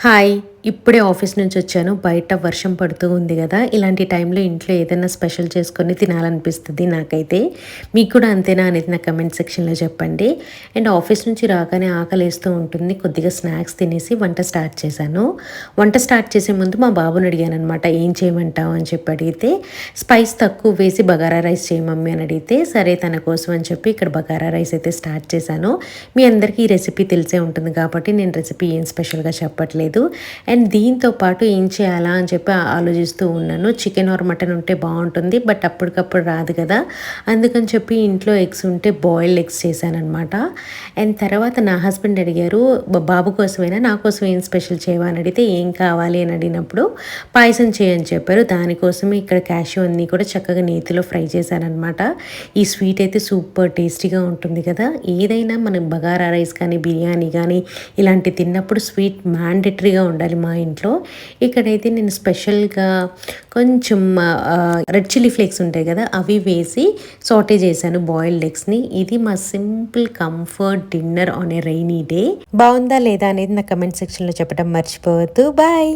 Hi! ఇప్పుడే office నుంచి వచ్చాను. బయట వర్షం పడుతూ ఉంది గదా! ఇలాంటి టైంలో ఇంట్లో ఏదైనా స్పెషల్ చేసుకొని తినాలనిపిస్తది నాకైతే. మీకు కూడా అంతేనా అనేది నా కమెంట్ సెక్షన్‌లో చెప్పండి. అండ్ ఆఫీస్ నుంచి రాగానే ఆకలేస్తూ ఉంటుంది. కొద్దిగా స్నాక్స్ తినేసి వంట స్టార్ట్ చేశాను. వంట స్టార్ట్ చేసే ముందు మా బాబుని అడిగాననమాట. ఏం చేయమంటావు అని చెప్పి అడిగితే, స్పైస్ తక్కువ వేసి బగారా రైస్ చేయి మమ్మీ అని అడిగితే, సరే తన కోసం అని చెప్పి ఇక్కడ బగారా రైస్ అయితే స్టార్ట్ చేశాను. మీ అందరికీ ఈ రెసిపీ తెలిసే ఉంటుంది కాబట్టి నేను రెసిపీ ఏం స్పెషల్‌గా చెప్పట్లేదు. అండ్ దీంతో పాటు ఏం చేయాలా అని చెప్పి ఆలోచిస్తూ ఉన్నాను. చికెన్ ఆర్ మటన్ ఉంటే బాగుంటుంది, బట్ అప్పటికప్పుడు రాదు కదా, అందుకని చెప్పి ఇంట్లో ఎగ్స్ ఉంటే బాయిల్డ్ ఎగ్స్ చేశానమాట. అండ్ తర్వాత నా హస్బెండ్ అడిగారు, బాబు కోసమైనా నా కోసం ఏం స్పెషల్ చేయవా అని అడిగితే, ఏం కావాలి అని అడిగినప్పుడు పాయసం చేయని చెప్పారు. దానికోసమే ఇక్కడ క్యాష్యూ అన్నీ కూడా చక్కగా నేతిలో ఫ్రై చేశానమాట. ఈ స్వీట్ అయితే సూపర్ టేస్టీగా ఉంటుంది కదా. ఏదైనా మనం బగారా రైస్ కానీ బిర్యానీ కానీ ఇలాంటివి తిన్నప్పుడు స్వీట్ మ్యాండేటరీగా ఉండాలి మా ఇంట్లో. ఇక్కడైతే నేను స్పెషల్‌గా కొంచెం రెడ్ చిల్లీ ఫ్లేక్స్ ఉంటాయి కదా, అవి వేసి సాటే చేశాను బాయిల్డ్ ఎగ్స్‌ని. ఇది మా simple comfort dinner on a rainy day. బాగుందా లేదా అనేది నా కమెంట్ సెక్షన్‌లో చెప్పడం మర్చిపోవద్దు. బాయ్.